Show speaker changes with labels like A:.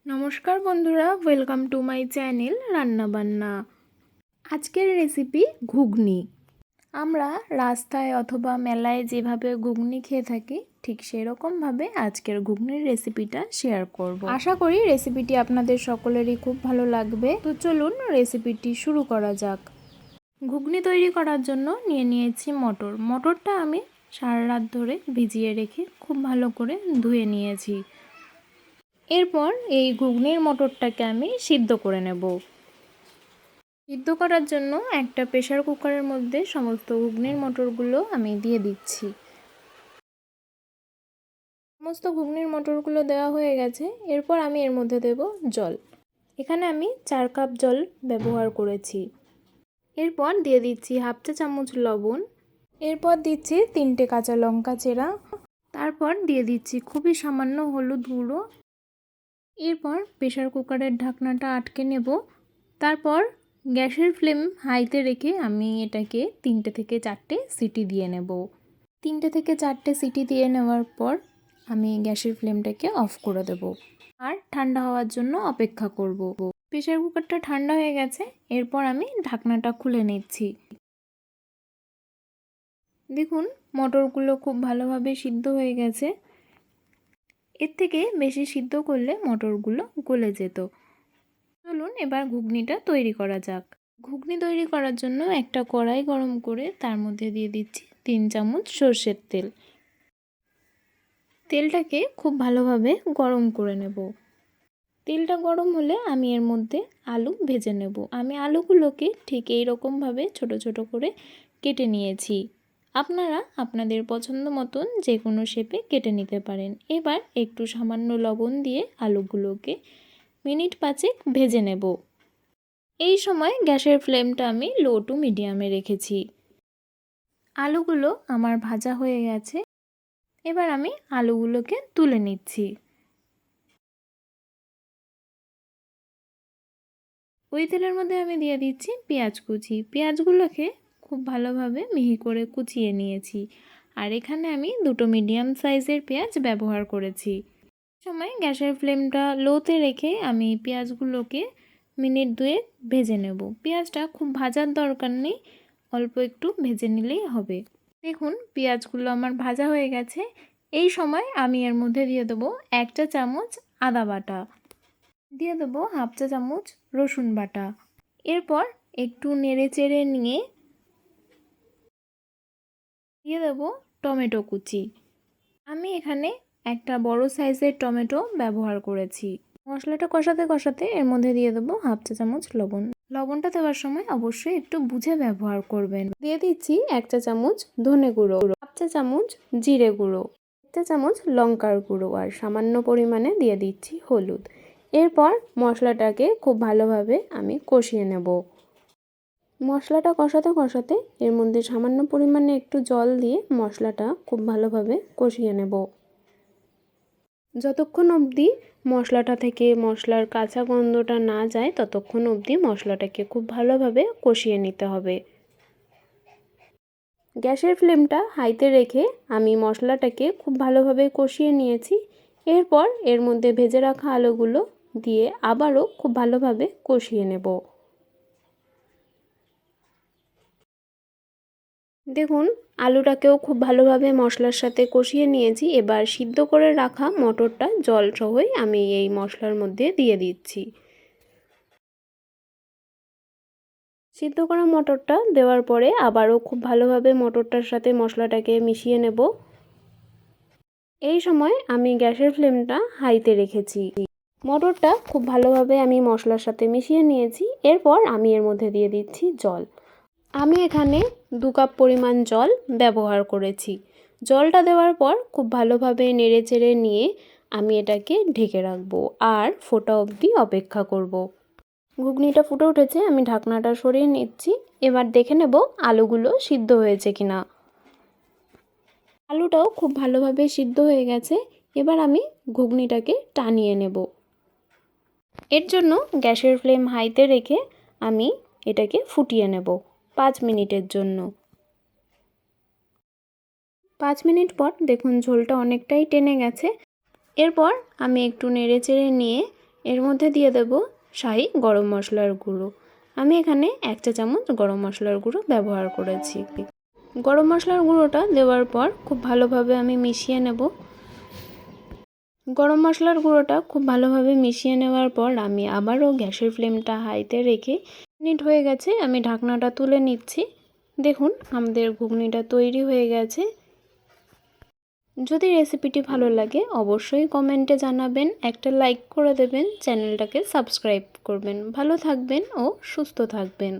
A: নমস্কার বন্ধুরা, welcome to my channel রান্না বান্না। আজকের রেসিপি ঘুগনি। আমরা রাস্তায় অথবা মেলায় যেভাবে ঘুগনি খেয়ে থাকি ঠিক সেরকমভাবে আজকের ঘুগনির রেসিপিটা শেয়ার করব। আশা করি রেসিপিটি আপনাদের সকলেরই খুব ভালো লাগবে। তো চলুন রেসিপিটি শুরু করা যাক। ঘুগনি তৈরি করার জন্য নিয়ে নিয়েছি মটর। মটরটা আমি সারা রাত ধরে ভিজিয়ে রেখে খুব ভালো করে ধুয়ে নিয়েছি। এরপর এই ঘুগনির মটরটাকে আমি সিদ্ধ করে নেব। সিদ্ধ করার জন্য একটা প্রেসার কুকারের মধ্যে সমস্ত ঘুগনির মটরগুলো আমি দিয়ে দিচ্ছি। সমস্ত ঘুগনির মটরগুলো দেওয়া হয়ে গেছে। এরপর আমি এর মধ্যে দেব জল। এখানে আমি 4 কাপ জল ব্যবহার করেছি। এরপর দিয়ে দিচ্ছি হাফ চা চামচ লবণ। এরপর দিচ্ছি 3টে কাঁচা লঙ্কা চেরা। তারপর দিয়ে দিচ্ছি খুবই সামান্য হলুদ গুঁড়ো। এরপর প্রেসার কুকারের ঢাকনাটা আটকে নেব। তারপর গ্যাসের ফ্লেম হাইতে রেখে আমি এটাকে 3টে থেকে 4টে সিটি দিয়ে নেব। 3টে থেকে 4টে সিটি দিয়ে নেওয়ার পর আমি গ্যাসের ফ্লেমটাকে অফ করে দেব আর ঠান্ডা হওয়ার জন্য অপেক্ষা করব। প্রেসার কুকারটা ঠান্ডা হয়ে গেছে। এরপর আমি ঢাকনাটা খুলে নিচ্ছি। দেখুন মটরগুলো খুব ভালোভাবে সিদ্ধ হয়ে গেছে। এর থেকে বেশি সিদ্ধ করলে মটরগুলো গলে যেত। চলুন এবার ঘুগনিটা তৈরি করা যাক। ঘুগনি তৈরি করার জন্য একটা কড়াই গরম করে তার মধ্যে দিয়ে দিচ্ছি 3 চামচ সর্ষের তেল। তেলটাকে খুব ভালোভাবে গরম করে নেব। তেলটা গরম হলে আমি এর মধ্যে আলু ভেজে নেব। আমি আলুগুলোকে ঠিক এই রকমভাবে ছোট ছোট করে কেটে নিয়েছি। আপনারা আপনাদের পছন্দ মতন যে কোনো শেপে কেটে নিতে পারেন। এবার একটু সামান্য লবণ দিয়ে আলুগুলোকে মিনিট 5 ভেজে নেব। এই সময় গ্যাসের ফ্লেমটা আমি লো টু মিডিয়ামে রেখেছি। আলুগুলো আমার ভাজা হয়ে গেছে। এবার আমি আলুগুলোকে তুলে নিচ্ছি। ওই তেলের মধ্যে আমি দিয়ে দিচ্ছি পেঁয়াজ কুচি। পেঁয়াজগুলোকে খুব ভালোভাবে মিহি করে কুচিয়ে নিয়েছি। আর এখানে আমি 2টো মিডিয়াম সাইজের পেঁয়াজ ব্যবহার করেছি। সময় গ্যাসের ফ্লেমটা লোতে রেখে আমি পেঁয়াজগুলোকে মিনিট 2 ভেজে নেব। পেঁয়াজটা খুব ভাজার দরকার নেই, অল্প একটু ভেজে নিলেই হবে। দেখুন পেঁয়াজগুলো আমার ভাজা হয়ে গেছে। এই সময় আমি এর মধ্যে দিয়ে দেবো 1 চা চামচ আদা বাটা, দিয়ে দেবো হাফ চা চামচ রসুন বাটা। এরপর একটু নেড়ে চেড়ে নিয়ে দিয়ে দেবো টমেটো কুচি। আমি এখানে একটা বড় সাইজের টমেটো ব্যবহার করেছি। মশলাটা কষাতে কষাতে এর মধ্যে দিয়ে দেবো হাফ চা চামচ লবণ। লবণটা দেওয়ার সময় অবশ্যই একটু বুঝে ব্যবহার করবেন। দিয়ে দিচ্ছি 1 চা চামচ ধনে গুঁড়ো, হাফ চা চামচ জিরে গুঁড়ো, 1 চা চামচ লঙ্কার গুঁড়ো আর সামান্য পরিমাণে দিয়ে দিচ্ছি হলুদ। এরপর মশলাটাকে খুব ভালোভাবে আমি কষিয়ে নেব। মশলাটা কষাতে কষাতে এর মধ্যে সামান্য পরিমাণে একটু জল দিয়ে মশলাটা খুব ভালোভাবে কষিয়ে নেব। যতক্ষণ অবধি মশলাটা থেকে মশলার কাঁচা গন্ধটা না যায় ততক্ষণ অবধি মশলাটাকে খুব ভালোভাবে কষিয়ে নিতে হবে। গ্যাসের ফ্লেমটা হাইতে রেখে আমি মশলাটাকে খুব ভালোভাবে কষিয়ে নিয়েছি। এরপর এর মধ্যে ভেজে রাখা আলুগুলো দিয়ে আবারও খুব ভালোভাবে কষিয়ে নেব। দেখুন আলুটাকেও খুব ভালোভাবে মশলার সাথে কষিয়ে নিয়েছি। এবার সিদ্ধ করে রাখা মটরটা জল সহই আমি এই মশলার মধ্যে দিয়ে দিচ্ছি। সিদ্ধ করা মটরটা দেওয়ার পরে আবারও খুব ভালোভাবে মটরটার সাথে মশলাটাকে মিশিয়ে নেব। এই সময় আমি গ্যাসের ফ্লেমটা হাইতে রেখেছি। মটরটা খুব ভালোভাবে আমি মশলার সাথে মিশিয়ে নিয়েছি। এরপর আমি এর মধ্যে দিয়ে দিচ্ছি জল। আমি এখানে 2 কাপ পরিমাণ জল ব্যবহার করেছি। জলটা দেওয়ার পর খুব ভালোভাবে নেড়ে চেড়ে নিয়ে আমি এটাকে ঢেকে রাখবো আর ফোটা অবধি অপেক্ষা করব। ঘুগনিটা ফুটে উঠেছে, আমি ঢাকনাটা সরিয়ে নিচ্ছি। এবার দেখে নেব আলুগুলো সিদ্ধ হয়েছে কিনা। আলুটাও খুব ভালোভাবে সিদ্ধ হয়ে গেছে। এবার আমি ঘুগনিটাকে টানিয়ে নেব। এর জন্য গ্যাসের ফ্লেম হাইতে রেখে আমি এটাকে ফুটিয়ে নেব 5 মিনিটের জন্য। 5 মিনিট পর দেখুন ঝোলটা অনেকটাই টেনে গেছে। এরপর আমি একটু নেড়ে চেড়ে নিয়ে এর মধ্যে দিয়ে দেব শাহি গরম মশলার গুঁড়ো। আমি এখানে 1 চা চামচ গরম মশলার গুঁড়ো ব্যবহার করেছি। গরম মশলার গুঁড়োটা দেওয়ার পর খুব ভালোভাবে আমি মিশিয়ে নেব। গরম মশলার গুঁড়োটা খুব ভালোভাবে মিশিয়ে নেওয়ার পর আমি আবারও গ্যাসের ফ্লেমটা হাইতে রেখে মিনিট হয়ে গেছে, আমি ঢাকনাটা তুলে নিচ্ছি। দেখুন আমাদের ঘুগনিটা তৈরি হয়ে গেছে। যদি রেসিপিটি ভালো লাগে অবশ্যই কমেন্টে জানাবেন, একটা লাইক করে দেবেন, চ্যানেলটাকে সাবস্ক্রাইব করবেন। ভালো থাকবেন ও সুস্থ থাকবেন।